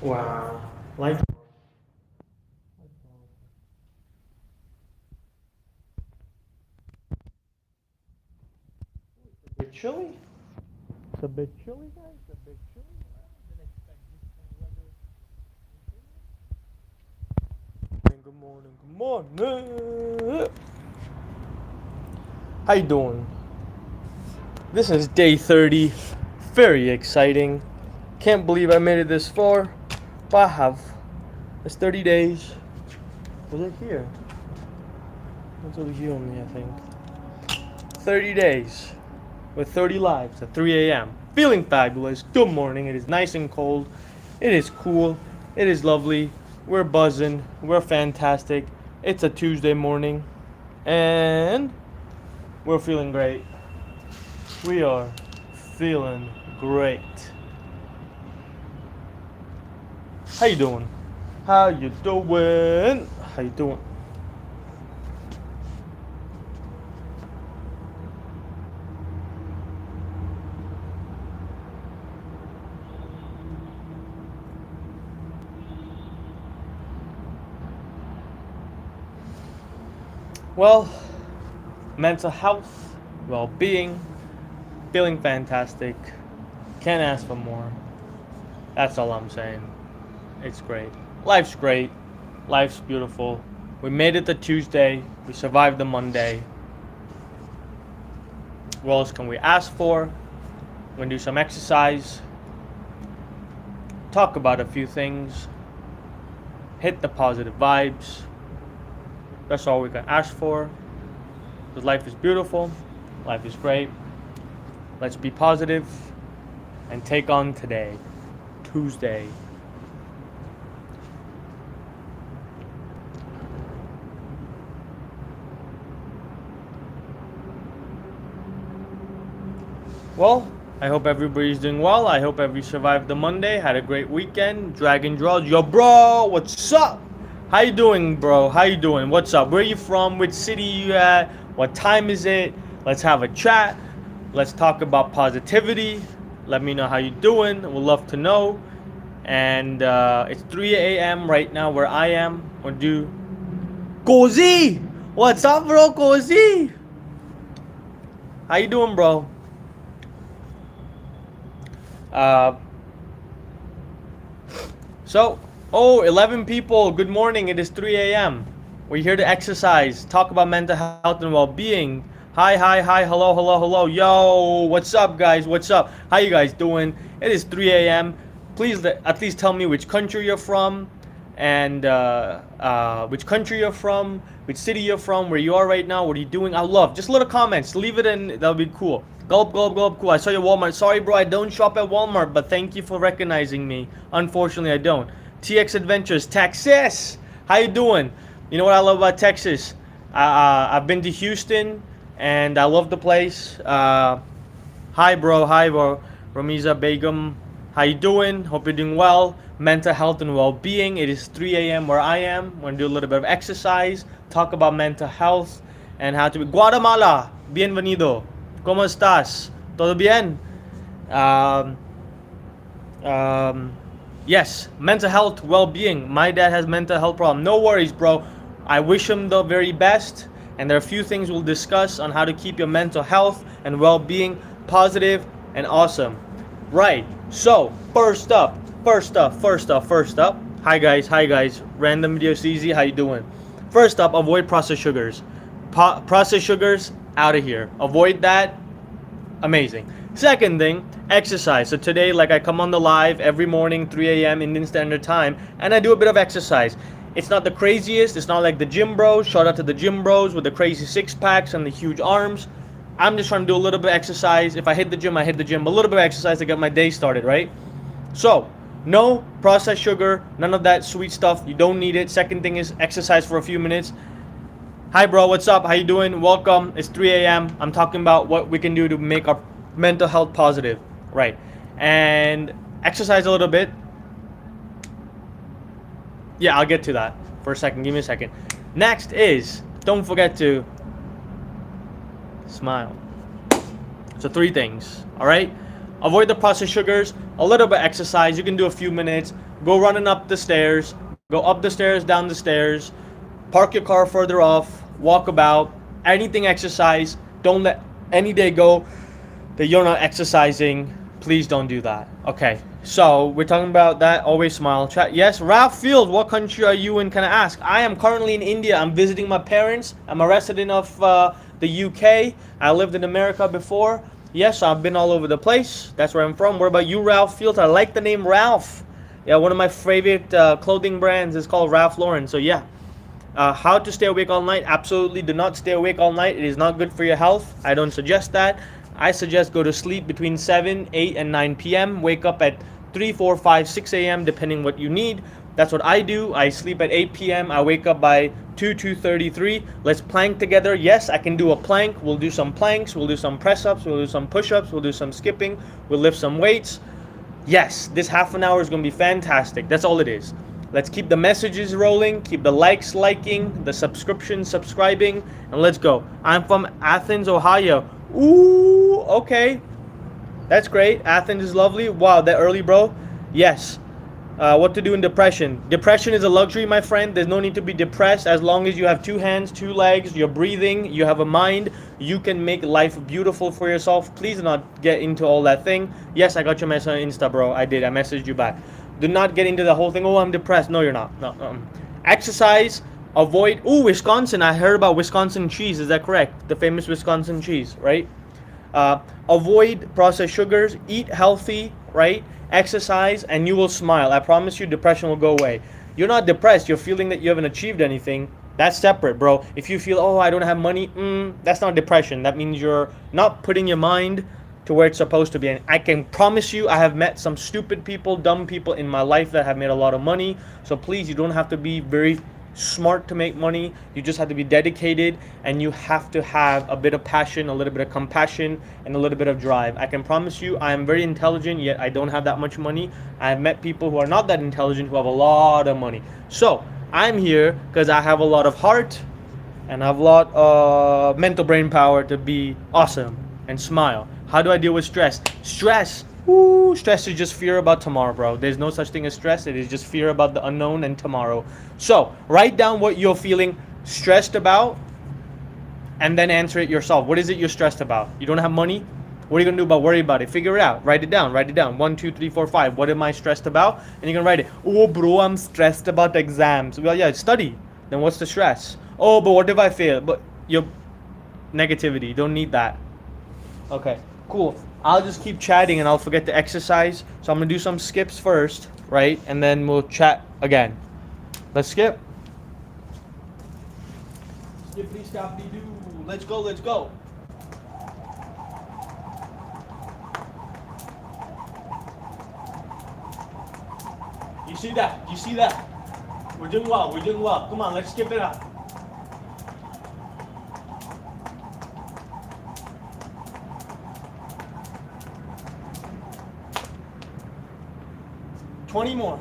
Wow. Life. A bit chilly. It's a bit chilly, guys. A bit chilly. I didn't expect this kind of weather. Good morning. Good morning. How you doing? This is day 30. Very exciting. Can't believe I made it this far. But I have. It's 30 days. Was it here? It's over here only, I think. 30 days with 30 lives at 3 a.m. Feeling fabulous. Good morning. It is nice and cold. It is cool. It is lovely. We're buzzing. We're fantastic. It's a Tuesday morning. And we're feeling great. We are feeling great. How you doing? How you doing? How you doing? Well, mental health, well-being, feeling fantastic. Can't ask for more. That's all I'm saying. It's great. Life's great. Life's beautiful. We made it to Tuesday. We survived the Monday. What else can we ask for? We're going to do some exercise. Talk about a few things. Hit the positive vibes. That's all we can ask for. Because life is beautiful. Life is great. Let's be positive and take on today, Tuesday. Well, I hope everybody's doing well. I hope everybody survived the Monday, had a great weekend. Dragon Draws. Yo, bro, what's up? How you doing, bro? How you doing? What's up? Where you from? Which city you at? What time is it? Let's have a chat. Let's talk about positivity. Let me know how you doing. We'll love to know. And it's 3 a.m. right now where I am. We'll do Cozy. What's up, bro? Cozy. How you doing, bro? So, 11 people. Good morning. It is 3 a.m. We're here to exercise, talk about mental health and well-being. Hi, hello, hello, hello. Yo, what's up, guys? What's up? How you guys doing? It is 3 a.m. Please at least tell me which country you're from, and which country you're from, which city you're from, where you are right now, what are you doing? I love just little comments. Leave it in. That'll be cool. Gulp, gulp, gulp. Cool. I saw you at Walmart. Sorry, bro. I don't shop at Walmart, but thank you for recognizing me. Unfortunately, I don't. TX Adventures, Texas. How you doing? You know what I love about Texas? I've been to Houston, and I love the place. Hi, bro. Hi, bro. Ramiza Begum. How you doing? Hope you're doing well. Mental health and well-being. It is 3 a.m. where I am. We're going to do a little bit of exercise, talk about mental health, and how to be. Guatemala, bienvenido. ¿Cómo estás? ¿Todo bien? Yes, mental health, well-being. My dad has mental health problem. No worries, bro. I wish him the very best. And there are a few things we'll discuss on how to keep your mental health and well-being positive and awesome. Right. So, first up. Hi guys. Random video CZ, how you doing? First up, avoid processed sugars. Processed sugars, out of here. Avoid that. Amazing. Second thing, exercise. So today, like, I come on the live every morning, 3 a.m. Indian Standard Time, and I do a bit of exercise. It's not the craziest. It's not like the gym bros. Shout out to the gym bros with the crazy six packs and the huge arms. I'm just trying to do a little bit of exercise. If I hit the gym, I hit the gym. A little bit of exercise to get my day started, right? So, no processed sugar, none of that sweet stuff. You don't need it. Second thing is exercise for a few minutes. Hi, bro. What's up? How you doing? Welcome. It's 3 a.m. I'm talking about what we can do to make our mental health positive, right? And exercise a little bit. Yeah, I'll get to that for a second. Give me a second. Next is, don't forget to smile. So 3 things, all right? Avoid the processed sugars, a little bit exercise. You can do a few minutes. Go running up the stairs. Go up the stairs, down the stairs. Park your car further off. Walk about. Anything exercise. Don't let any day go that you're not exercising. Please don't do that. Okay. So we're talking about that. Always smile. Chat. Yes, Ralph Field. What country are you in? Can I ask? I am currently in India. I'm visiting my parents. I'm a resident of the UK. I lived in America before. Yes, I've been all over the place. That's where I'm from. What about you, Ralph Field? I like the name Ralph. Yeah, one of my favorite clothing brands is called Ralph Lauren. So yeah. How to stay awake all night? Absolutely do not stay awake all night. It is not good for your health. I don't suggest that. I suggest go to sleep between 7, 8, and 9 p.m. Wake up at 3, 4, 5, 6 a.m. depending what you need. That's what I do. I sleep at 8 p.m. I wake up by 2:33. Let's plank together. Yes, I can do a plank. We'll do some planks. We'll do some press-ups. We'll do some push-ups. We'll do some skipping. We'll lift some weights. Yes, this half an hour is going to be fantastic. That's all it is. Let's keep the messages rolling, keep the likes liking, the subscriptions subscribing, and let's go. I'm from Athens, Ohio. Ooh, okay. That's great. Athens is lovely. Wow, that early, bro. Yes. What to do in depression? Depression is a luxury, my friend. There's no need to be depressed. As long as you have 2 hands, 2 legs, you're breathing, you have a mind, you can make life beautiful for yourself. Please do not get into all that thing. Yes, I got your message on Insta, bro. I did. I messaged you back. Do not get into the whole thing. Oh, I'm depressed. No, you're not. No. Exercise. Avoid. Ooh, Wisconsin. I heard about Wisconsin cheese. Is that correct? The famous Wisconsin cheese, right? Avoid processed sugars. Eat healthy, right? Exercise, and you will smile. I promise you, depression will go away. You're not depressed. You're feeling that you haven't achieved anything. That's separate, bro. If you feel, oh, I don't have money, that's not depression. That means you're not putting your mind to where it's supposed to be. And I can promise you, I have met some stupid people, dumb people in my life that have made a lot of money. So please, you don't have to be very smart to make money. You just have to be dedicated, and you have to have a bit of passion, a little bit of compassion, and a little bit of drive. I can promise you, I am very intelligent, yet I don't have that much money. I have met people who are not that intelligent who have a lot of money. So I'm here because I have a lot of heart and I have a lot of mental brain power to be awesome and smile. How do I deal with stress? Stress. Ooh, stress is just fear about tomorrow, bro. There's no such thing as stress. It is just fear about the unknown and tomorrow. So write down what you're feeling stressed about and then answer it yourself. What is it you're stressed about? You don't have money? What are you going to do about worry about it? Figure it out. Write it down. Write it down. 1, 2, 3, 4, 5. What am I stressed about? And you can write it. Oh, bro, I'm stressed about exams. Well, yeah, study. Then what's the stress? Oh, but what if I fail? But your negativity. You don't need that. Okay, cool. I'll just keep chatting and I'll forget to exercise. So I'm going to do some skips first, right? And then we'll chat again. Let's skip. Skippity stoppity doo. Let's go, let's go. You see that? You see that? We're doing well, we're doing well. Come on, let's skip it up. $20 more.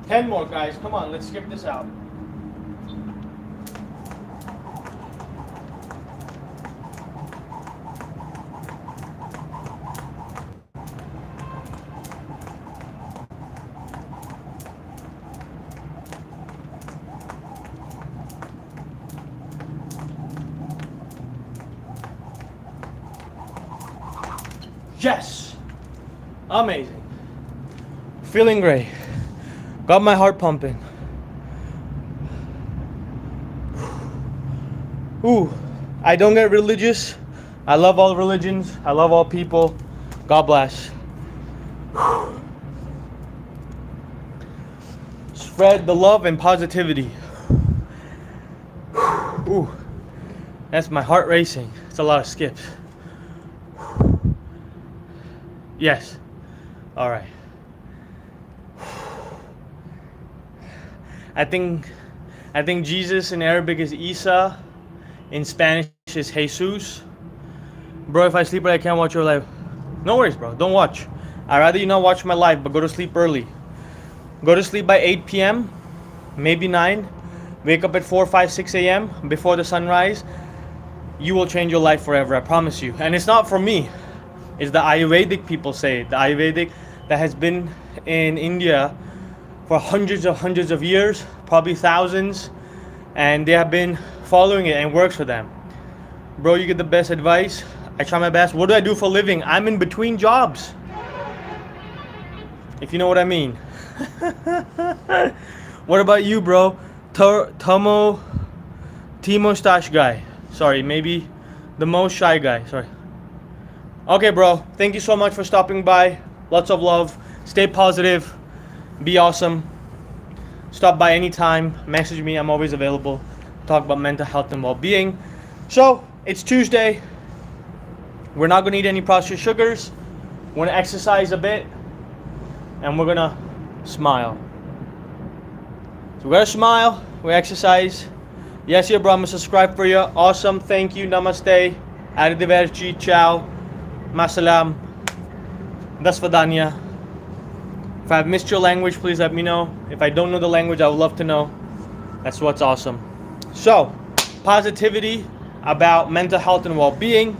$10 more, guys. Come on, let's skip this out. Yes! Amazing. Feeling great. Got my heart pumping. Ooh, I don't get religious. I love all religions. I love all people. God bless. Spread the love and positivity. Ooh, that's my heart racing. It's a lot of skips. Yes. All right. I think Jesus in Arabic is Isa. In Spanish is Jesus. Bro, if I sleep early, I can't watch your live. No worries, bro. Don't watch. I'd rather you not watch my live, but go to sleep early. Go to sleep by 8 p.m. Maybe 9. wake up at 4, 5, 6 a.m. before the sunrise, you will change your life forever, I promise you. And it's not from me. It's the Ayurvedic people say it. The Ayurvedic that has been in India for hundreds of years, probably thousands, and they have been following it and works for them. Bro, you get the best advice. I try my best. What do I do for a living? I'm in between jobs, if you know what I mean. What about you, bro? Timo Stash guy. Sorry, maybe the most shy guy. Sorry. Okay, bro. Thank you so much for stopping by. Lots of love. Stay positive. Be awesome. Stop by anytime. Message me. I'm always available. Talk about mental health and well-being. So, it's Tuesday. We're not going to eat any processed sugars. We're going to exercise a bit. And we're going to smile. So we're going to smile. We exercise. Yes, yeah, bro. I'm going to subscribe for you. Awesome. Thank you. Namaste. Arrivederci. Ciao. Masalam. Das Vidania. If I've missed your language, please let me know. If I don't know the language, I would love to know. That's what's awesome. So, positivity about mental health and well-being.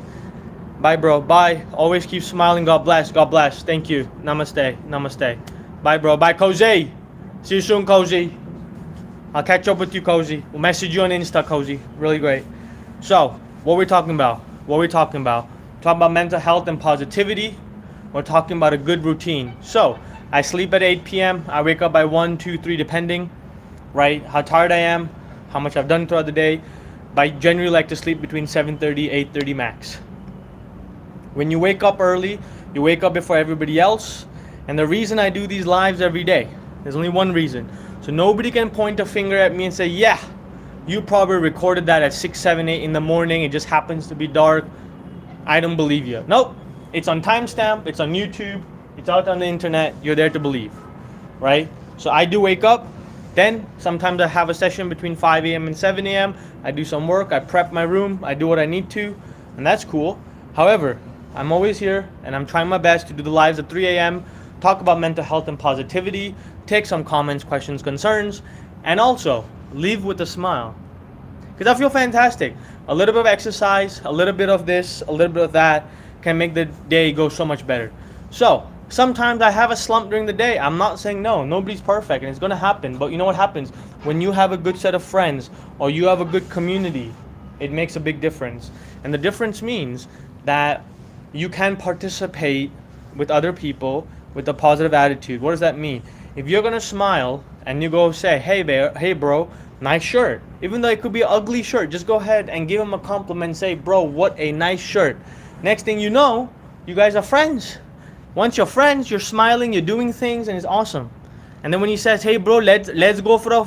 Bye, bro. Bye. Always keep smiling. God bless. God bless. Thank you. Namaste. Namaste. Bye, bro. Bye, Cozy. See you soon, Cozy. I'll catch up with you, Cozy. We'll message you on Insta, Cozy. Really great. So, what are we talking about? Talking about mental health and positivity. We're talking about a good routine. So, I sleep at 8 p.m. I wake up by 1, 2, 3, depending, right? How tired I am, how much I've done throughout the day. But I generally like to sleep between 7:30, 8:30 max. When you wake up early, you wake up before everybody else. And the reason I do these lives every day, there's only one reason. So nobody can point a finger at me and say, yeah, you probably recorded that at 6, 7, 8 in the morning. It just happens to be dark. I don't believe you. Nope. It's on timestamp. It's on YouTube. It's out on the internet. You're there to believe, right? So I do wake up. Then sometimes I have a session between 5 a.m. and 7 a.m. I do some work. I prep my room. I do what I need to, and that's cool. However, I'm always here, and I'm trying my best to do the lives at 3 a.m., talk about mental health and positivity, take some comments, questions, concerns, and also leave with a smile. Because I feel fantastic. A little bit of exercise, a little bit of this, a little bit of that can make the day go so much better. So, sometimes I have a slump during the day. I'm not saying no. Nobody's perfect, and it's going to happen. But you know what happens? When you have a good set of friends or you have a good community, it makes a big difference. And the difference means that you can participate with other people with a positive attitude. What does that mean? If you're going to smile and you go say, hey bro, nice shirt. Even though it could be an ugly shirt, just go ahead and give him a compliment and say, bro, what a nice shirt. Next thing you know, you guys are friends. Once you're friends, you're smiling, you're doing things, and it's awesome. And then when he says, hey bro, let's go for a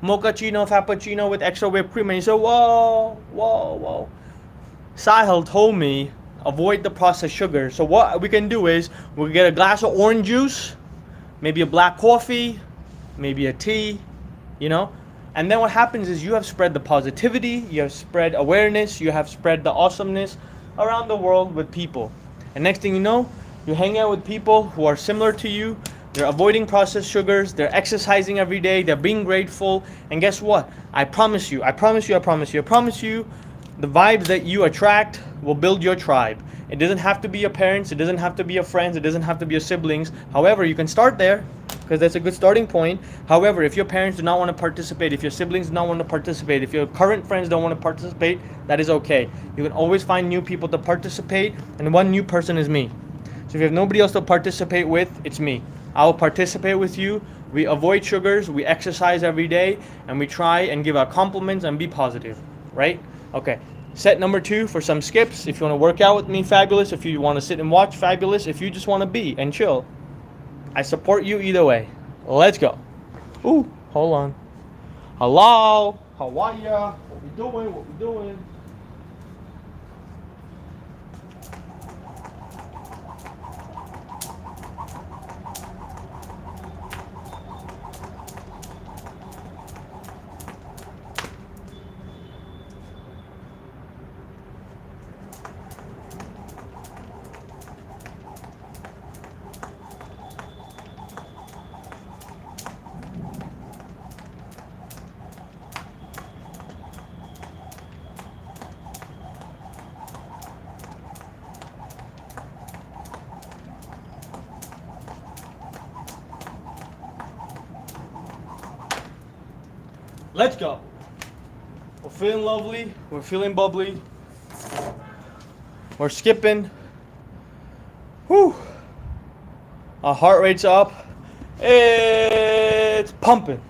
mochaccino, frappuccino with extra whipped cream, and you say, whoa. Sahil told me, avoid the processed sugar. So what we can do is, we'll get a glass of orange juice, maybe a black coffee, maybe a tea, And then what happens is you have spread the positivity, you have spread awareness, you have spread the awesomeness around the world with people. And next thing you know, you hang out with people who are similar to you. They're avoiding processed sugars. They're exercising every day. They're being grateful. And guess what? I promise you, the vibes that you attract will build your tribe. It doesn't have to be your parents. It doesn't have to be your friends. It doesn't have to be your siblings. However, you can start there because that's a good starting point. However, if your parents do not want to participate, if your siblings do not want to participate, if your current friends don't want to participate, that is okay. You can always find new people to participate, and one new person is me. So if you have nobody else to participate with, it's me. I will participate with you. We avoid sugars, we exercise every day, and we try and give our compliments and be positive, right? Okay. Set number 2 for some skips. If you want to work out with me, fabulous. If you want to sit and watch, fabulous. If you just want to be and chill, I support you either way. Let's go. Ooh, hold on. Hello. How are ya? What we doing? Let's go. We're feeling lovely. We're feeling bubbly. We're skipping. Whew. Our heart rate's up. It's pumping.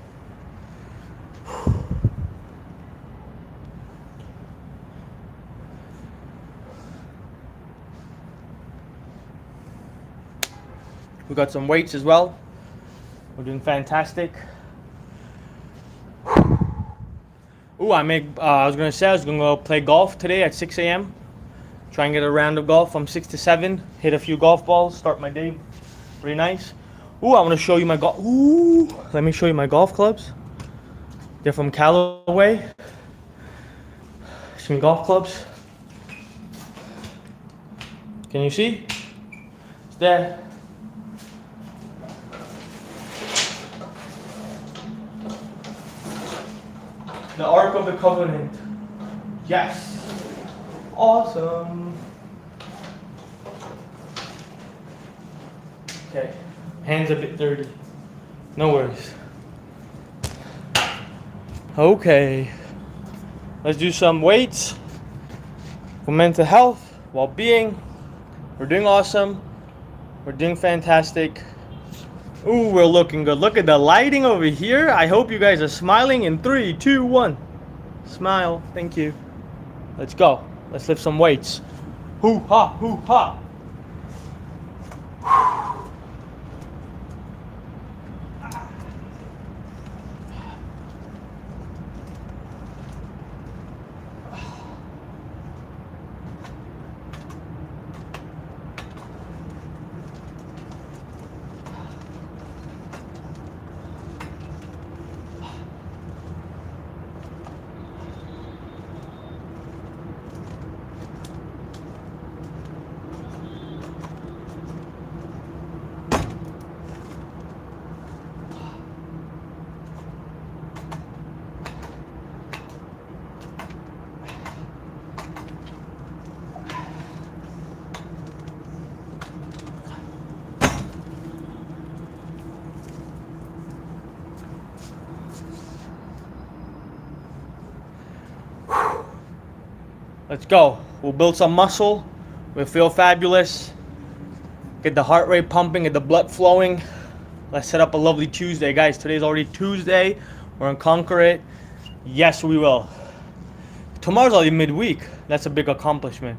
We got some weights as well. We're doing fantastic. Ooh, I was gonna go play golf today at 6 a.m. Try and get a round of golf from 6 to 7. Hit a few golf balls. Start my day pretty nice. Ooh, I want to show you my golf. Ooh, let me show you my golf clubs. They're from Callaway. Some golf clubs. Can you see? It's there. The Ark of the Covenant. Yes. Awesome. Okay. Hands a bit dirty. No worries. Okay. Let's do some weights for mental health, well-being. We're doing awesome. We're doing fantastic. Ooh, we're looking good. Look at the lighting over here. I hope you guys are smiling in 3, 2, 1. Smile. Thank you. Let's go. Let's lift some weights. Hoo ha, hoo ha. Let's go. We'll build some muscle. We'll feel fabulous. Get the heart rate pumping, get the blood flowing. Let's set up a lovely Tuesday, guys. Today's already Tuesday. We're gonna conquer it. Yes, we will. Tomorrow's already midweek. That's a big accomplishment.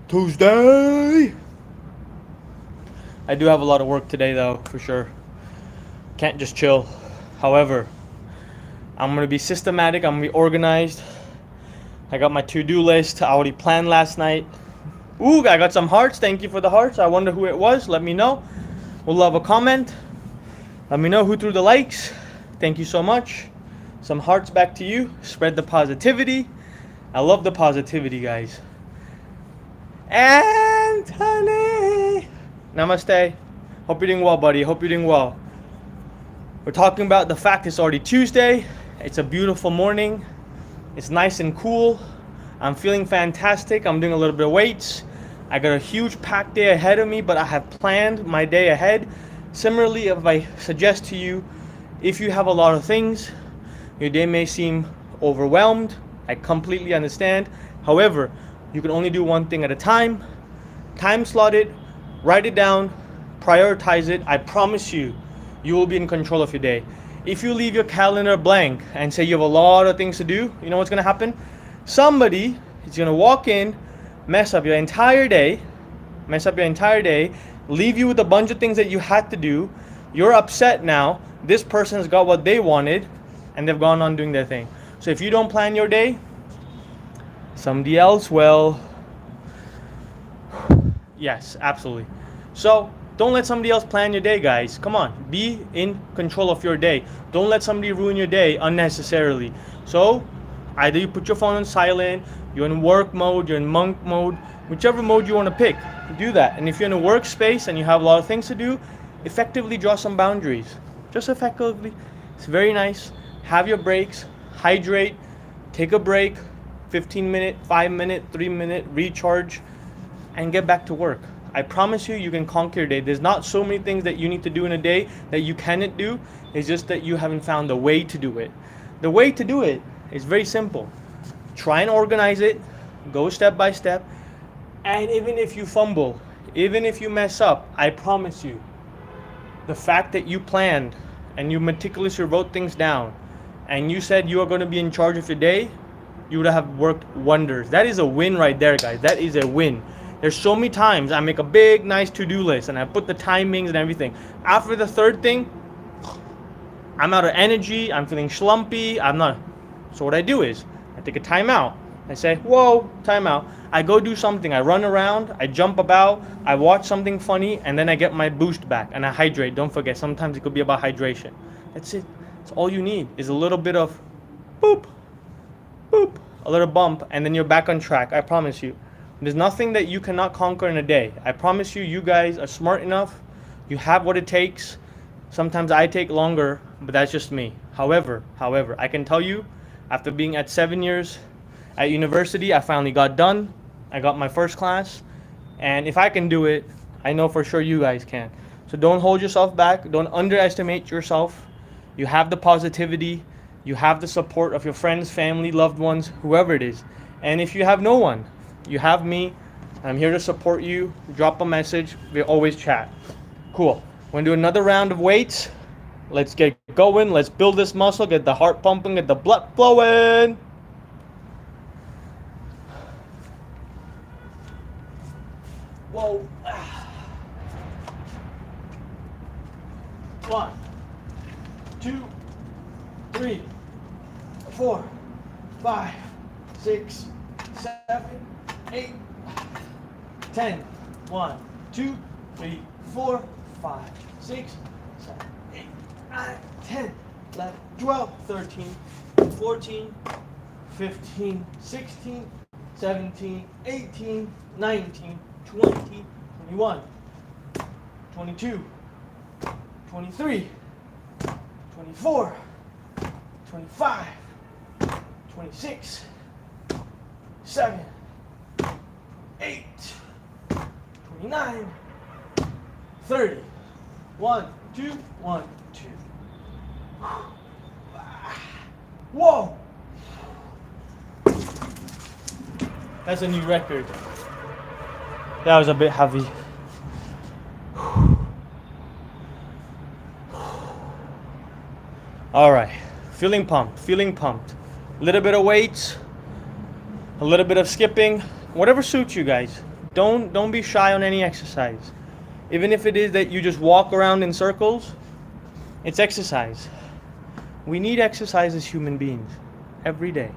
Tuesday. I do have a lot of work today, though, for sure. Can't just chill. However, I'm gonna be systematic. I'm gonna be organized. I got my to-do list. I already planned last night. Ooh, I got some hearts. Thank you for the hearts. I wonder who it was. Let me know. We'll love a comment. Let me know who threw the likes. Thank you so much. Some hearts back to you. Spread the positivity. I love the positivity, guys. Anthony! Namaste. Hope you're doing well, buddy. Hope you're doing well. We're talking about the fact it's already Tuesday. It's a beautiful morning. It's nice and cool. I'm feeling fantastic. I'm doing a little bit of weights. I got a huge packed day ahead of me, but I have planned my day ahead. Similarly, if I suggest to you, if you have a lot of things, your day may seem overwhelmed. I completely understand. However, you can only do one thing at a time. Time slot it, write it down, prioritize it. I promise you, you will be in control of your day. If you leave your calendar blank and say you have a lot of things to do, you know what's gonna happen? Somebody is gonna walk in, mess up your entire day, leave you with a bunch of things that you had to do. You're upset now. This person's got what they wanted, and they've gone on doing their thing. So if you don't plan your day, somebody else will. Yes, absolutely. So don't let somebody else plan your day, guys. Come on, be in control of your day. Don't let somebody ruin your day unnecessarily. So either you put your phone on silent, you're in work mode, you're in monk mode, whichever mode you want to pick, do that. And if you're in a workspace and you have a lot of things to do, effectively draw some boundaries. Just effectively. It's very nice. Have your breaks, hydrate, take a break, 15-minute, 5-minute, 3-minute, recharge, and get back to work. I promise you, you can conquer your day. There's not so many things that you need to do in a day that you cannot do. It's just that you haven't found a way to do it. The way to do it is very simple. Try and organize it, go step by step, and even if you fumble, even if you mess up, I promise you, the fact that you planned and you meticulously wrote things down and you said you are going to be in charge of your day, you would have worked wonders. That is a win right there, guys. That is a win. There's so many times I make a big, nice to-do list and I put the timings and everything. After the third thing, I'm out of energy, I'm feeling schlumpy, I'm not. So what I do is, I take a time out. I say, whoa, time out. I go do something, I run around, I jump about, I watch something funny, and then I get my boost back, and I hydrate. Don't forget, sometimes it could be about hydration. That's it. That's all you need, is a little bit of boop, boop, a little bump, and then you're back on track, I promise you. There's nothing that you cannot conquer in a day. I promise you, you guys are smart enough, you have what it takes. Sometimes I take longer, but that's just me. However, I can tell you, after being at 7 years at university, I finally got done. I got my first class. And if I can do it, I know for sure you guys can. So don't hold yourself back. Don't underestimate yourself. You have the positivity. You have the support of your friends, family, loved ones, whoever it is. And if you have no one, you have me. I'm here to support you. Drop a message. We always chat. Cool. We're going to do another round of weights. Let's get going. Let's build this muscle. Get the heart pumping. Get the blood flowing. Whoa. 1, 2, 3, 4, 5, 6, 7, 8, 10. 1, 2, 3, 4, 5, 6, 7, 8, 9, 10, 11, 12, 13, 14, 15, 16, 17, 18, 19, 20, 21, 22, 23, 24, 25, 26, 7, 8, 29, 30. 1, 2, 1, 2. Whoa! That's a new record. That was a bit heavy. All right, feeling pumped, feeling pumped. A little bit of weights, a little bit of skipping, whatever suits you guys. Don't be shy on any exercise. Even if it is that you just walk around in circles, it's exercise. We need exercise as human beings every day.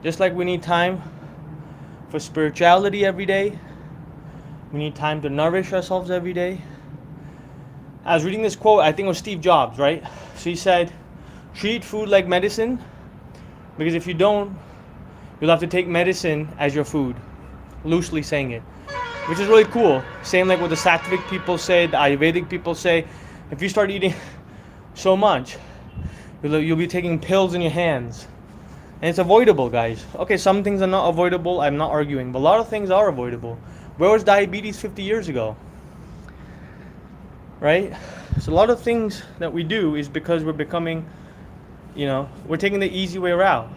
Just like we need time for spirituality every day, we need time to nourish ourselves every day. I was reading this quote, I think it was Steve Jobs, right? So he said, treat food like medicine, because if you don't, you'll have to take medicine as your food. Loosely saying it, which is really cool. Same like what the Sattvic people say, the Ayurvedic people say. If you start eating so much, you'll be taking pills in your hands. And it's avoidable, guys. Okay, some things are not avoidable, I'm not arguing, but a lot of things are avoidable. Where was diabetes 50 years ago? Right? So a lot of things that we do is because we're becoming, we're taking the easy way around.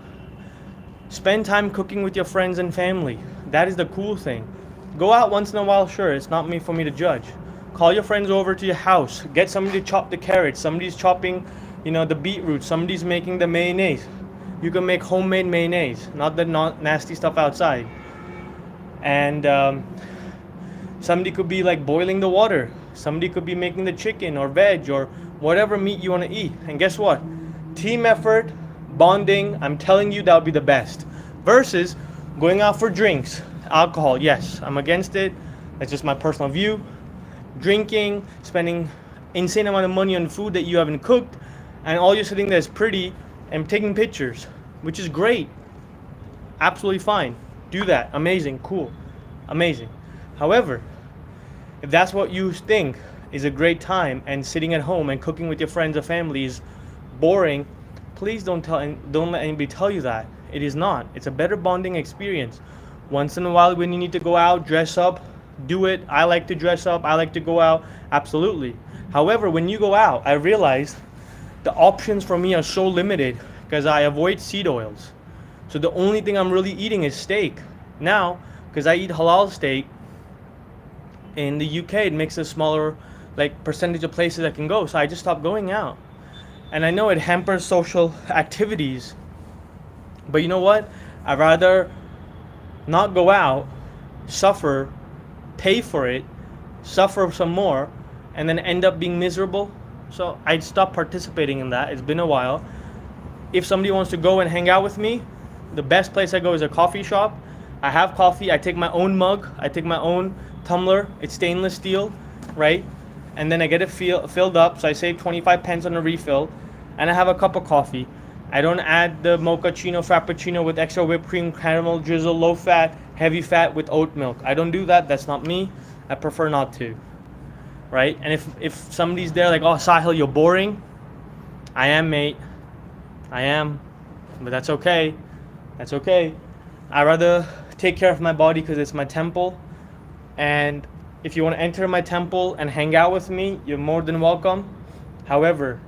Spend time cooking with your friends and family. That is the cool thing. Go out once in a while, sure, it's not for me to judge. Call your friends over to your house. Get somebody to chop the carrots. Somebody's chopping, the beetroot. Somebody's making the mayonnaise. You can make homemade mayonnaise, not the nasty stuff outside. And somebody could be like boiling the water. Somebody could be making the chicken or veg or whatever meat you want to eat. And guess what? Team effort, bonding, I'm telling you, that would be the best. Versus going out for drinks. Alcohol, yes, I'm against it. That's just my personal view. Drinking, spending insane amount of money on food that you haven't cooked, and all you're sitting there is pretty and taking pictures, which is great. Absolutely fine. Do that. Amazing. Cool. Amazing. However, if that's what you think is a great time and sitting at home and cooking with your friends or family is boring, please don't let anybody tell you that. It is not. It's a better bonding experience. Once in a while when you need to go out, dress up, do it. I like to dress up. I like to go out. Absolutely. However, when you go out, I realize the options for me are so limited because I avoid seed oils. So the only thing I'm really eating is steak. Now, because I eat halal steak, in the UK it makes a smaller like percentage of places I can go. So I just stopped going out. And I know it hampers social activities. But you know what? I'd rather not go out, suffer, pay for it, suffer some more, and then end up being miserable. So I'd stop participating in that. It's been a while. If somebody wants to go and hang out with me, the best place I go is a coffee shop. I have coffee. I take my own mug. I take my own tumbler. It's stainless steel, right? And then I get it filled up. So I save 25 pence on a refill. And I have a cup of coffee. I don't add the mochaccino, frappuccino with extra whipped cream, caramel drizzle, low fat, heavy fat with oat milk. I don't do that. That's not me. I prefer not to, right? And if somebody's there like, oh, Sahil, you're boring. I am, mate. I am. But that's okay. That's okay. I rather take care of my body because it's my temple. And if you want to enter my temple and hang out with me, you're more than welcome. However,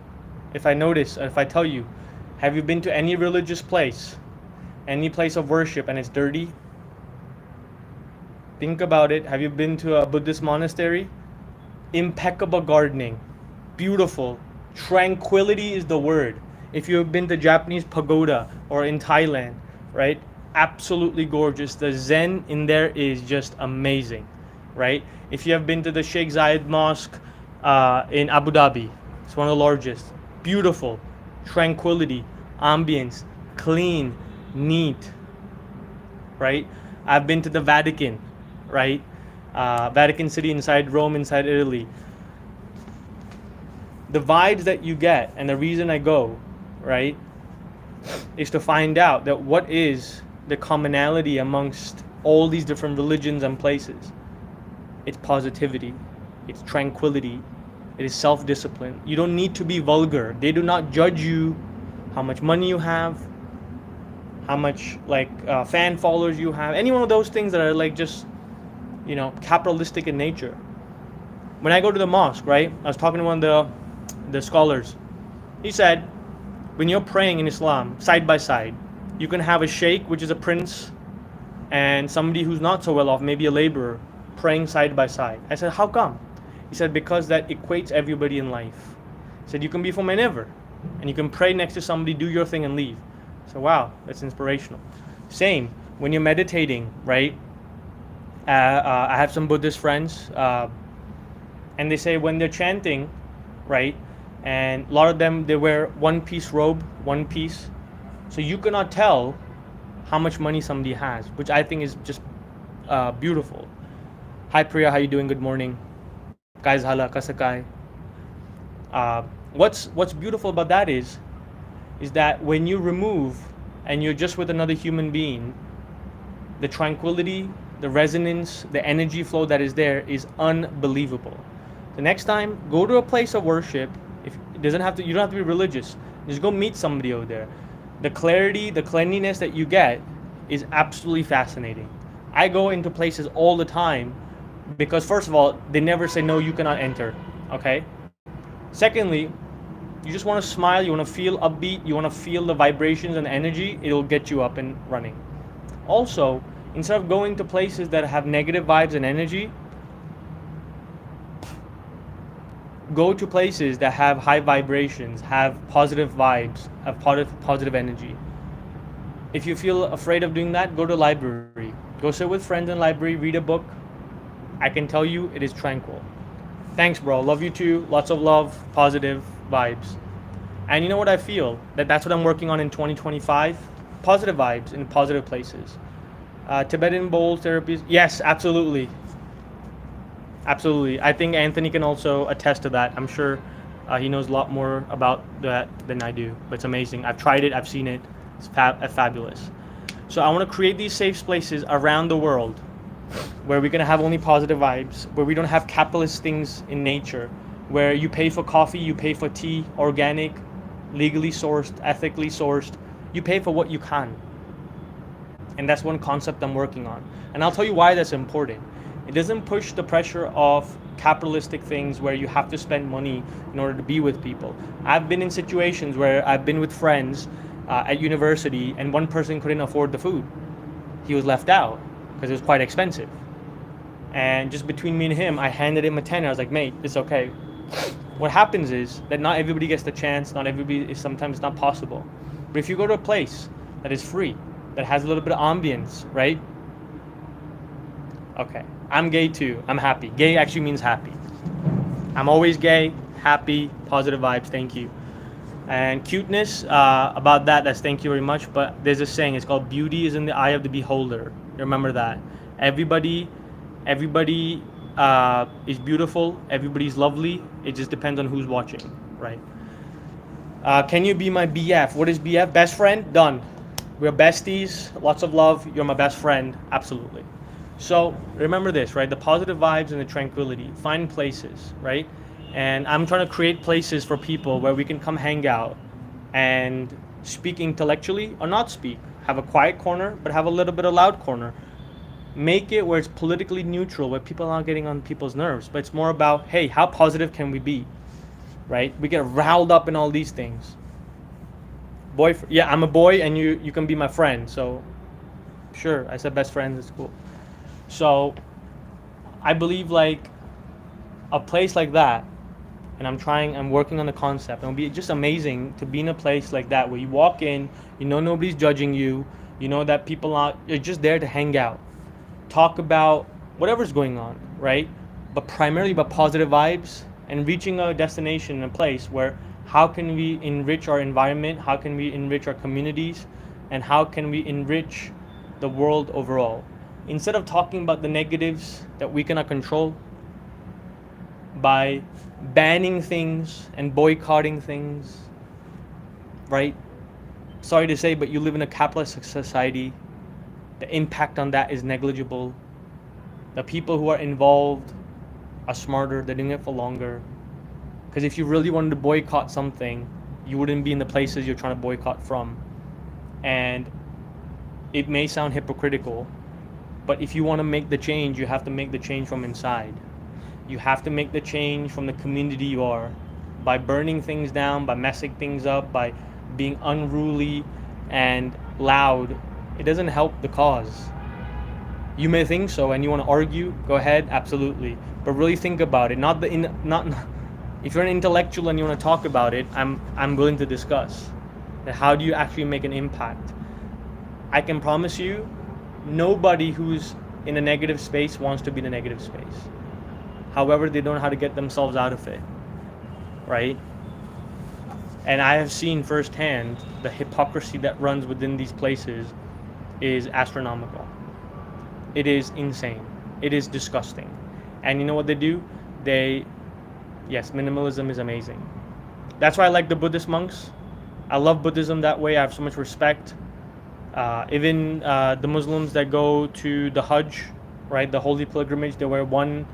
if I tell you, have you been to any religious place, any place of worship, and it's dirty? Think about it. Have you been to a Buddhist monastery? Impeccable gardening, beautiful, tranquility is the word. If you've been to Japanese pagoda or in Thailand, right? Absolutely gorgeous. The Zen in there is just amazing, right? If you have been to the Sheikh Zayed Mosque in Abu Dhabi, it's one of the largest. Beautiful, tranquility, ambience, clean, neat, right? I've been to the Vatican, right? Vatican City inside Rome, inside Italy. The vibes that you get, and the reason I go, right, is to find out that what is the commonality amongst all these different religions and places. It's positivity, it's tranquility, it is self-discipline. You don't need to be vulgar. They do not judge you how much money you have, how much fan followers you have, any one of those things that are like just, capitalistic in nature. When I go to the mosque, right, I was talking to one of the scholars. He said, when you're praying in Islam, side by side, you can have a sheikh, which is a prince, and somebody who's not so well off, maybe a laborer, praying side by side. I said, how come? He said, because that equates everybody in life. He said, you can be from whenever, and you can pray next to somebody, do your thing, and leave. So wow, that's inspirational. Same, when you're meditating, right? I have some Buddhist friends, and they say when they're chanting, right? And a lot of them, they wear one-piece robe, one piece. So you cannot tell how much money somebody has, which I think is just beautiful. Hi Priya, how you doing? Good morning. Guys, hala, kasakai. What's beautiful about that is that when you remove and you're just with another human being, the tranquility, the resonance, the energy flow that is there is unbelievable. The next time, go to a place of worship. If it doesn't have to, you don't have to be religious. Just go meet somebody over there. The clarity, the cleanliness that you get is absolutely fascinating. I go into places all the time because first of all, they never say no, you cannot enter. Okay. Secondly, you just want to smile, you want to feel upbeat, you want to feel the vibrations and energy, it'll get you up and running. Also, instead of going to places that have negative vibes and energy, go to places that have high vibrations, have positive vibes, have positive energy. If you feel afraid of doing that, go to a library. Go sit with friends in the library, read a book. I can tell you it is tranquil. Thanks, bro. Love you too. Lots of love, positive vibes. And you know what I feel? That's what I'm working on in 2025. Positive vibes in positive places. Tibetan bowl therapies. Yes, absolutely. Absolutely. I think Anthony can also attest to that. I'm sure he knows a lot more about that than I do. But it's amazing. I've tried it. I've seen it. It's fabulous. So I want to create these safe places around the world where we're going to have only positive vibes, where we don't have capitalist things in nature, where you pay for coffee, you pay for tea, organic, legally sourced, ethically sourced. You pay for what you can. And that's one concept I'm working on. And I'll tell you why that's important. It doesn't push the pressure of capitalistic things where you have to spend money in order to be with people. I've been in situations where I've been with friends at university, and one person couldn't afford the food. He was left out because it was quite expensive. And just between me and him, I handed him a 10. I was like, mate, it's okay. What happens is that not everybody gets the chance. Not everybody is, sometimes it's not possible. But if you go to a place that is free, that has a little bit of ambience, right? Okay, I'm gay too. I'm happy. Gay actually means happy. I'm always gay, happy, positive vibes. Thank you. And cuteness, about that's thank you very much. But there's a saying, it's called beauty is in the eye of the beholder. Remember that. Everybody is beautiful. Everybody's lovely. It just depends on who's watching, right? Can you be my BF? What is BF? Best friend? Done. We're besties. Lots of love. You're my best friend. Absolutely. So remember this, right? The positive vibes and the tranquility. Find places, right? And I'm trying to create places for people where we can come hang out and speak intellectually or not speak. Have a quiet corner, but have a little bit of loud corner. Make it where it's politically neutral, where people aren't getting on people's nerves. But it's more about, hey, how positive can we be, right? We get riled up in all these things. Boyfriend, yeah, I'm a boy and you can be my friend. So sure, I said best friends, it's cool. So I believe like a place like that, and I'm working on the concept. It would be just amazing to be in a place like that where you walk in, you know nobody's judging you, you know that you're just there to hang out, talk about whatever's going on, right? But primarily about positive vibes and reaching a destination in a place where how can we enrich our environment, how can we enrich our communities, and how can we enrich the world overall. Instead of talking about the negatives that we cannot control, by banning things and boycotting things, right? Sorry to say, but you live in a capitalist society. The impact on that is negligible. The people who are involved are smarter, they're doing it for longer. Because if you really wanted to boycott something, you wouldn't be in the places you're trying to boycott from. And it may sound hypocritical, but if you want to make the change, you have to make the change from inside. You have to make the change from the community you are, by burning things down, by messing things up, by being unruly and loud. It doesn't help the cause. You may think so, and you want to argue, go ahead, absolutely. But really think about it. Not if you're an intellectual and you want to talk about it, I'm willing to discuss. How do you actually make an impact? I can promise you, nobody who's in a negative space wants to be in a negative space. However, they don't know how to get themselves out of it, right? And I have seen firsthand the hypocrisy that runs within these places is astronomical. It is insane. It is disgusting. And you know what they do? Yes, minimalism is amazing. That's why I like the Buddhist monks. I love Buddhism that way. I have so much respect. Even the Muslims that go to the Hajj, right, the holy pilgrimage, they wear one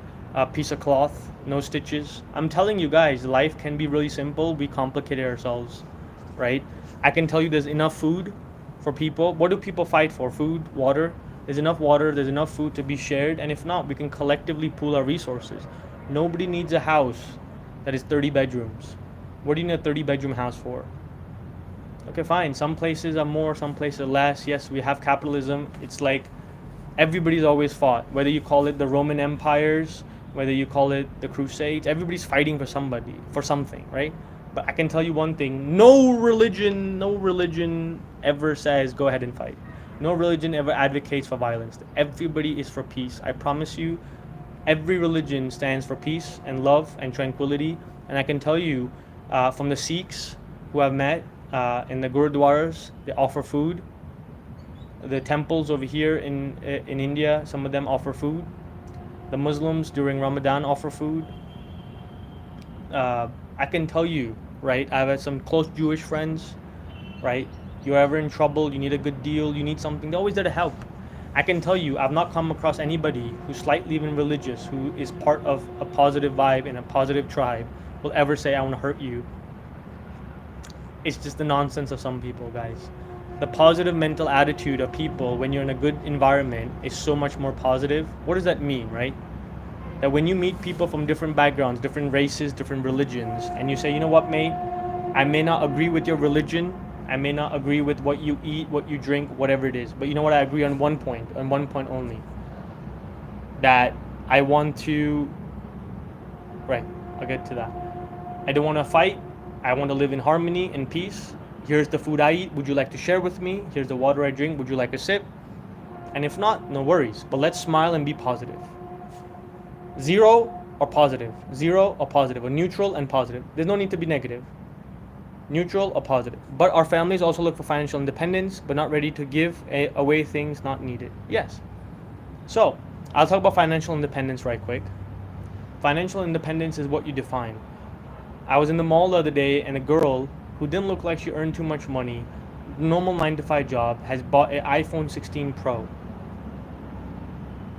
piece of cloth, no stitches. I'm telling you guys, life can be really simple. We complicate it ourselves, right? I can tell you there's enough food for people. What do people fight for? Food, water. There's enough water, there's enough food to be shared. And if not, we can collectively pool our resources. Nobody needs a house that is 30 bedrooms. What do you need a 30-bedroom house for? Okay, fine. Some places are more, some places are less. Yes, we have capitalism. It's like everybody's always fought. Whether you call it the Roman empires, whether you call it the Crusades, everybody's fighting for somebody, for something, right? But I can tell you one thing, no religion ever says go ahead and fight. No religion ever advocates for violence. Everybody is for peace. I promise you, every religion stands for peace and love and tranquility. And I can tell you, from the Sikhs who I've met in the Gurudwaras, they offer food. The temples over here in India, some of them offer food. The Muslims during Ramadan offer food. I can tell you, right, I've had some close Jewish friends, right? You're ever in trouble, you need a good deal, you need something, they're always there to help. I can tell you, I've not come across anybody who's slightly even religious, who is part of a positive vibe in a positive tribe, will ever say, I want to hurt you. It's just the nonsense of some people, guys. The positive mental attitude of people when you're in a good environment is so much more positive. What does that mean, right? That when you meet people from different backgrounds, different races, different religions, and you say, you know what, mate, I may not agree with your religion, I may not agree with what you eat, what you drink, whatever it is. But you know what? I agree on one point only. That I want to, right, I'll get to that. I don't want to fight. I want to live in harmony and peace. Here's the food I eat. Would you like to share with me? Here's the water I drink. Would you like a sip? And if not, no worries. But let's smile and be positive. Zero or positive. Zero or positive. Or neutral and positive. There's no need to be negative. Neutral or positive. But our families also look for financial independence, but not ready to give away things not needed. Yes. So, I'll talk about financial independence right quick. Financial independence is what you define. I was in the mall the other day, and a girl who didn't look like she earned too much money, normal 9 to 5 job, has bought an iPhone 16 Pro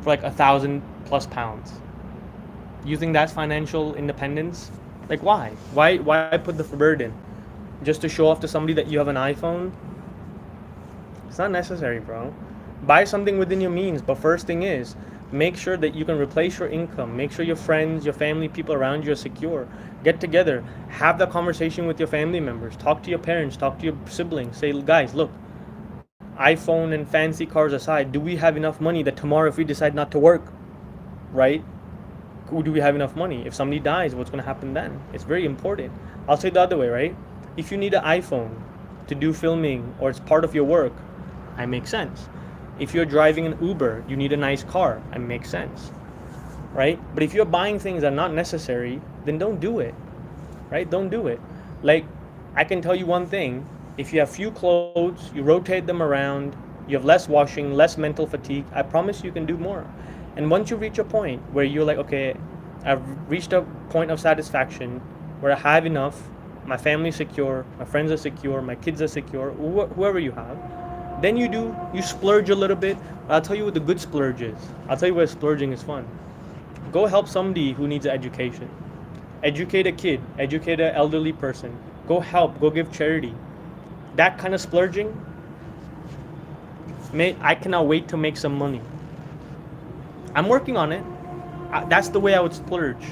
for like £1,000+. You think that's financial independence? Like, why? Why put the burden? Just to show off to somebody that you have an iPhone? It's not necessary, bro. Buy something within your means, but first thing is, make sure that you can replace your income. Make sure your friends, your family, people around you are secure. Get together. Have that conversation with your family members. Talk to your parents. Talk to your siblings. Say, guys, look, iPhone and fancy cars aside, do we have enough money that tomorrow if we decide not to work, right? Do we have enough money? If somebody dies, what's going to happen then? It's very important. I'll say the other way, right? If you need an iPhone to do filming or it's part of your work, it makes sense. If you're driving an Uber, you need a nice car, it makes sense, right? But if you're buying things that are not necessary, then don't do it, right? Don't do it. Like, I can tell you one thing, if you have few clothes, you rotate them around, you have less washing, less mental fatigue, I promise you can do more. And once you reach a point where you're like, okay, I've reached a point of satisfaction where I have enough, my family's secure, my friends are secure, my kids are secure, whoever you have, then you splurge a little bit. I'll tell you what the good splurge is. I'll tell you where splurging is fun. Go help somebody who needs education. Educate a kid, educate an elderly person. Go help, go give charity. That kind of splurging, I cannot wait to make some money. I'm working on it. That's the way I would splurge,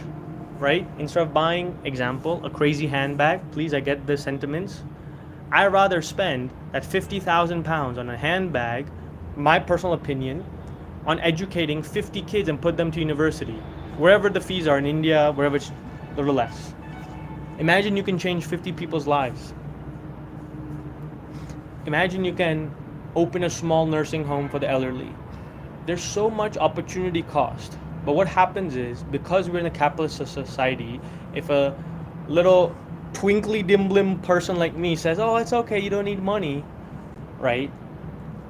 right? Instead of buying, example, a crazy handbag, please, I get the sentiments. I'd rather spend that £50,000 on a handbag, my personal opinion, on educating 50 kids and put them to university, wherever the fees are in India, wherever it's a little less. Imagine you can change 50 people's lives. Imagine you can open a small nursing home for the elderly. There's so much opportunity cost. But what happens is, because we're in a capitalist society, if a little twinkly dimblim person like me says, oh, it's okay, you don't need money, right?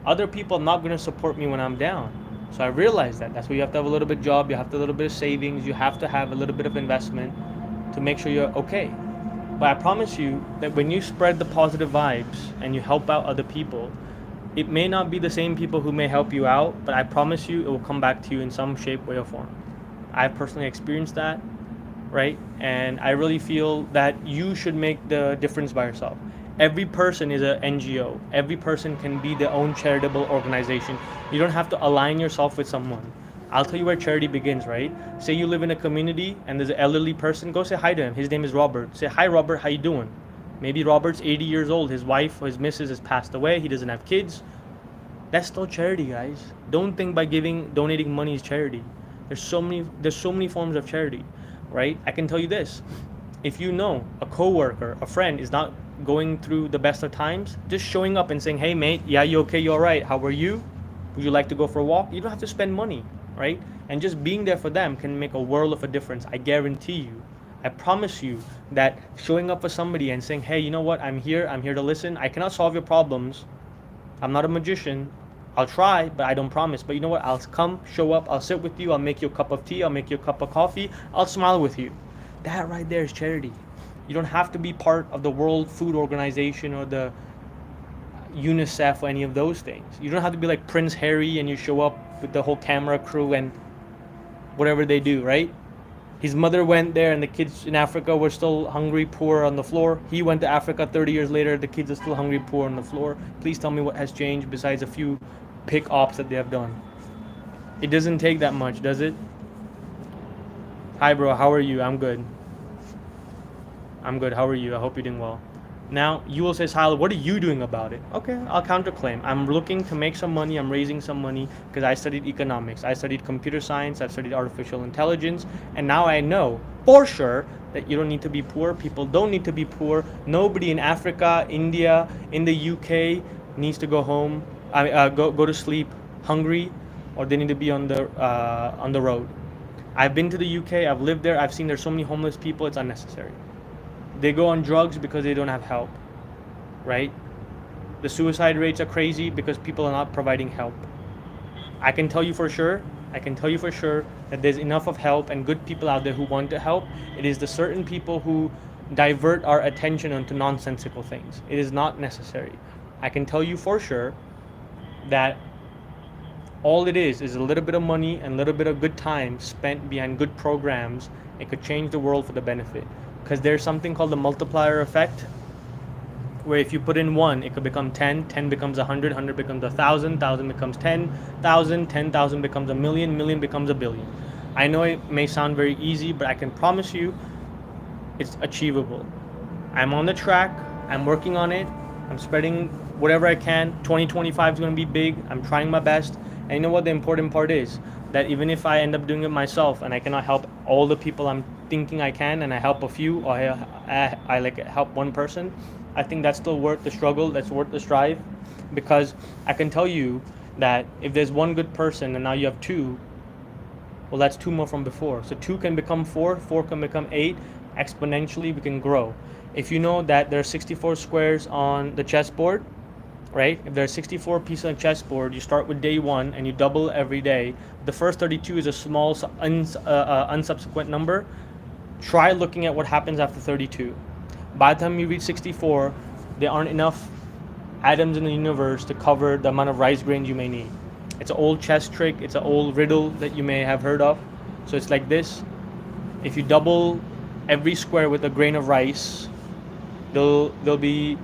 Other people are not going to support me when I'm down. So I realized that. That's why you have to have a little bit of job, you have to have a little bit of savings, you have to have a little bit of investment to make sure you're okay. But I promise you that when you spread the positive vibes and you help out other people, it may not be the same people who may help you out, but I promise you it will come back to you in some shape, way, or form. I've personally experienced that, right? And I really feel that you should make the difference by yourself. Every person is an NGO. Every person can be their own charitable organization. You don't have to align yourself with someone. I'll tell you where charity begins, right? Say you live in a community and there's an elderly person, go say hi to him. His name is Robert. Say, hi Robert, how you doing? Maybe Robert's 80 years old, his wife or his missus has passed away, he doesn't have kids. That's still charity, guys. Don't think by donating money is charity. There's so many forms of charity, right? I can tell you this. If you know a coworker, a friend is not going through the best of times, just showing up and saying, hey mate, yeah, you okay, you alright, how are you? Would you like to go for a walk? You don't have to spend money, right? And just being there for them can make a world of a difference. I guarantee you. I promise you that showing up for somebody and saying, hey, you know what, I'm here to listen. I cannot solve your problems. I'm not a magician. I'll try, but I don't promise. But you know what, I'll come, show up, I'll sit with you, I'll make you a cup of tea, I'll make you a cup of coffee, I'll smile with you. That right there is charity. You don't have to be part of the World Food Organization or the UNICEF or any of those things. You don't have to be like Prince Harry and you show up with the whole camera crew and whatever they do, right? His mother went there and the kids in Africa were still hungry, poor on the floor. He went to Africa 30 years later, the kids are still hungry, poor on the floor. Please tell me what has changed besides a few pick ops that they have done. It doesn't take that much, does it? Hi bro, how are you? I'm good. How are you? I hope you're doing well. Now you will say, Sahil, what are you doing about it? Okay, I'll counterclaim. I'm looking to make some money. I'm raising some money because I studied economics. I studied computer science. I've studied artificial intelligence. And now I know for sure that you don't need to be poor. People don't need to be poor. Nobody in Africa, India, in the UK needs to go home, go to sleep hungry, or they need to be on the road. I've been to the UK. I've lived there. I've seen there's so many homeless people. It's unnecessary. They go on drugs because they don't have help, right? The suicide rates are crazy because people are not providing help. I can tell you for sure that there's enough of help and good people out there who want to help. It is the certain people who divert our attention onto nonsensical things. It is not necessary. I can tell you for sure that all it is a little bit of money and a little bit of good time spent behind good programs. It could change the world for the benefit. Because there's something called the multiplier effect, where if you put in 1, it could become 10, 10 becomes 100, 100 becomes 1,000, 1,000 becomes 10,000, 10,000 becomes a million, million becomes a billion. I know it may sound very easy, but I can promise you it's achievable. I'm on the track, I'm working on it, I'm spreading whatever I can. 2025 is going to be big, I'm trying my best. And you know what the important part is? That even if I end up doing it myself and I cannot help all the people I'm thinking I can, and I help a few, or I like help one person, I think that's still worth the struggle, that's worth the strive. Because I can tell you that if there's one good person and now you have 2, well, that's 2 more from before. So 2 can become 4, 4 can become 8. Exponentially we can grow. If you know that there are 64 squares on the chessboard, right? If there are 64 pieces on a chessboard, you start with day 1 and you double every day. The first 32 is a small unsubsequent number. Try looking at what happens after 32. By the time you reach 64, there aren't enough atoms in the universe to cover the amount of rice grains you may need. It's an old chess trick. It's an old riddle that you may have heard of. So it's like this. If you double every square with a grain of rice, there'll be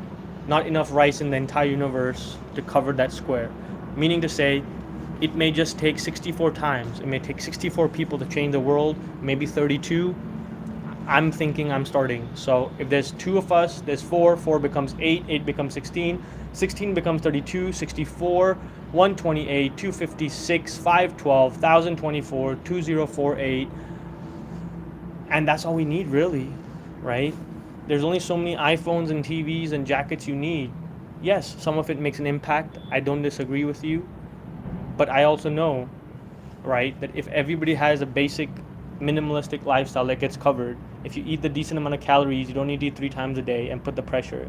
not enough rice in the entire universe to cover that square. Meaning to say, it may just take 64 times. It may take 64 people to change the world, maybe 32. I'm thinking I'm starting. So if there's 2 of us, there's 4, 4 becomes 8, 8 becomes 16, 16 becomes 32, 64, 128, 256, 512, 1024, 2048. And that's all we need, really, right? There's only so many iPhones and TVs and jackets you need. Yes, some of it makes an impact. I don't disagree with you. But I also know, right, that if everybody has a basic minimalistic lifestyle that gets covered, if you eat the decent amount of calories, you don't need to eat 3 times a day and put the pressure.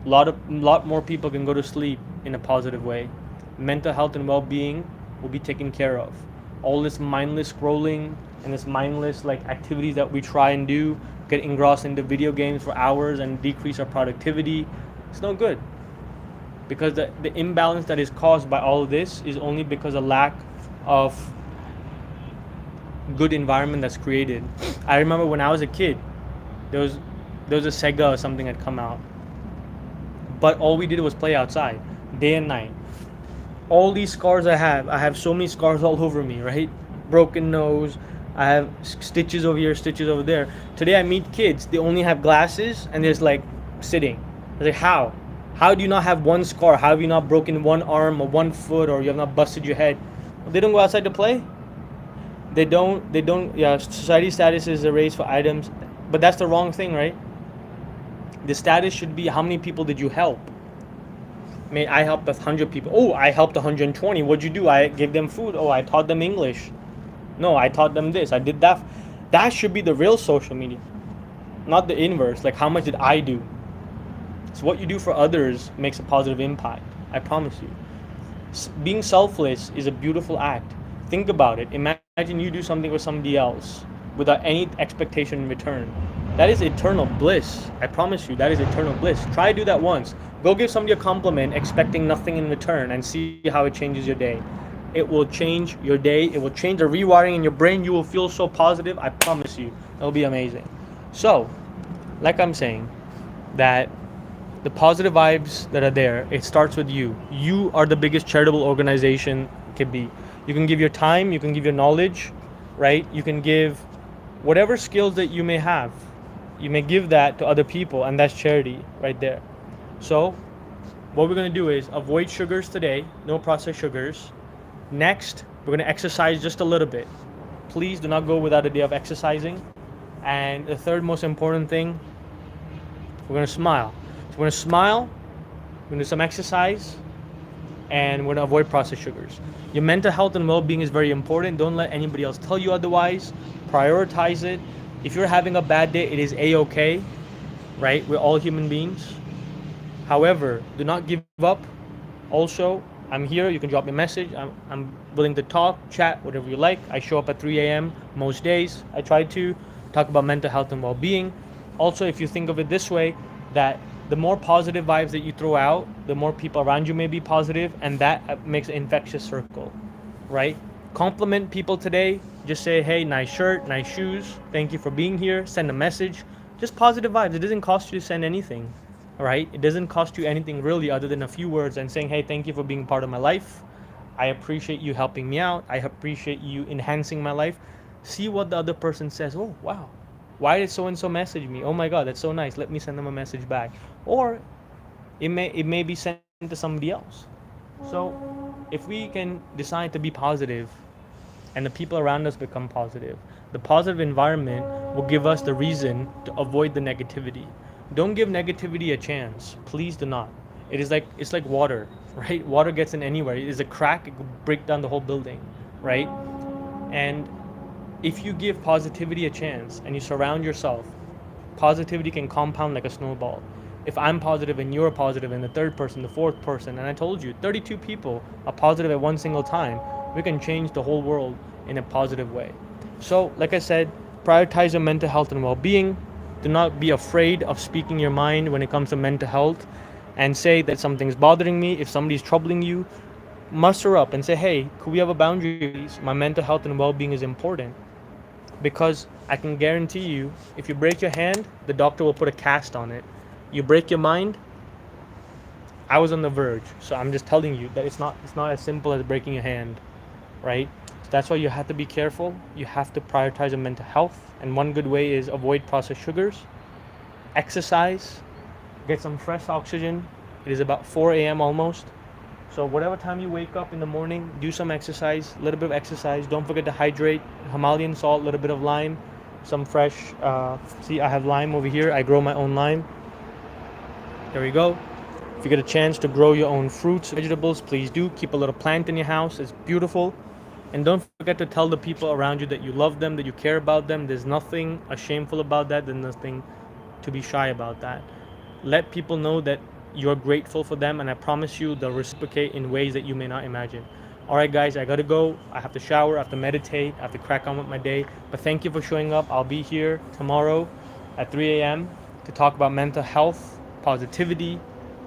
A lot more people can go to sleep in a positive way. Mental health and well-being will be taken care of. All this mindless scrolling and this mindless activities that we try and do, get engrossed into video games for hours and decrease our productivity, it's no good. Because the imbalance that is caused by all of this is only because of lack of good environment that's created. I remember when I was a kid, there was a Sega or something had come out, but all we did was play outside day and night. All these scars I have so many scars all over me, right? Broken nose, I have stitches over here, stitches over there. Today I meet kids, they only have glasses and they're just sitting. I was like, how? How do you not have one scar? How have you not broken one arm or one foot, or you have not busted your head? Well, they don't go outside to play. They don't, yeah, society status is a race for items, but that's the wrong thing, right? The status should be how many people did you help? I helped 100 people. Oh, I helped 120. What'd you do? I gave them food. Oh, I taught them English. No, I taught them this. I did that. That should be the real social media, not the inverse. How much did I do? So what you do for others makes a positive impact. I promise you. Being selfless is a beautiful act. Think about it. Imagine you do something for somebody else without any expectation in return. That is eternal bliss. I promise you, that is eternal bliss. Try to do that once. Go give somebody a compliment expecting nothing in return and see how it changes your day. It will change your day. It will change the rewiring in your brain. You will feel so positive. I promise you. It'll be amazing. So, like I'm saying, that the positive vibes that are there, it starts with you. You are the biggest charitable organization can be. You can give your time. You can give your knowledge, right? You can give whatever skills that you may have. you may give that to other people, and that's charity right there. So what we're going to do is avoid sugars today, no processed sugars. Next, we're going to exercise just a little bit. Please do not go without a day of exercising. And the third most important thing, we're going to smile. So we're going to smile, we're going to do some exercise, and we're going to avoid processed sugars. Your mental health and well-being is very important. Don't let anybody else tell you otherwise. Prioritize it. If you're having a bad day, it is a-okay, right? We're all human beings. However, do not give up. Also, I'm here. You can drop me a message. I'm willing to talk, chat, whatever you like. I show up at 3 a.m. most days. I try to talk about mental health and well-being. Also, if you think of it this way, that the more positive vibes that you throw out, the more people around you may be positive, and that makes an infectious circle, right? Compliment people today. Just say, hey, nice shirt, nice shoes. Thank you for being here. Send a message. Just positive vibes. It doesn't cost you to send anything, right? It doesn't cost you anything really other than a few words and saying, hey, thank you for being part of my life. I appreciate you helping me out. I appreciate you enhancing my life. See what the other person says. Oh, wow. Why did so-and-so message me? Oh my God, that's so nice. Let me send them a message back. Or it may be sent to somebody else. So if we can decide to be positive and the people around us become positive, the positive environment will give us the reason to avoid the negativity. Don't give negativity a chance. Please do not. It's like water, right? Water gets in anywhere. It is a crack, it could break down the whole building, right? And if you give positivity a chance and you surround yourself, positivity can compound like a snowball. If I'm positive and you're positive and the third person, the fourth person, and I told you 32 people are positive at one single time, we can change the whole world in a positive way. So like I said, prioritize your mental health and well-being. Do not be afraid of speaking your mind when it comes to mental health, and say that something's bothering me. If somebody's troubling you, muster up and say, hey, could we have a boundary, please? My mental health and well-being is important. Because I can guarantee you, if you break your hand, the doctor will put a cast on it. You break your mind, I was on the verge. So I'm just telling you that it's not as simple as breaking your hand, right? That's why you have to be careful. You have to prioritize your mental health. And one good way is avoid processed sugars, exercise, get some fresh oxygen. It is about 4 a.m. almost. So whatever time you wake up in the morning, do some exercise, a little bit of exercise. Don't forget to hydrate. Himalayan salt, a little bit of lime, some fresh, see I have lime over here. I grow my own lime. There we go. If you get a chance to grow your own fruits, vegetables, please do. Keep a little plant in your house. It's beautiful. And don't forget to tell the people around you that you love them, that you care about them. There's nothing shameful about that. There's nothing to be shy about that. Let people know that you're grateful for them, and I promise you they'll reciprocate in ways that you may not imagine. All right, guys, I gotta go. I have to shower, I have to meditate, I have to crack on with my day. But thank you for showing up. I'll be here tomorrow at 3 a.m. to talk about mental health, positivity,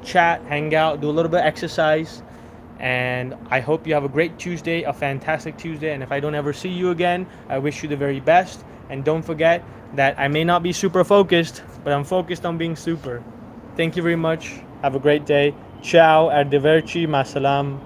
chat, hang out, do a little bit of exercise. And I hope you have a great Tuesday, a fantastic Tuesday. And if I don't ever see you again, I wish you the very best. And don't forget that I may not be super focused, but I'm focused on being super. Thank you very much. Have a great day. Ciao, arrivederci, ma salam.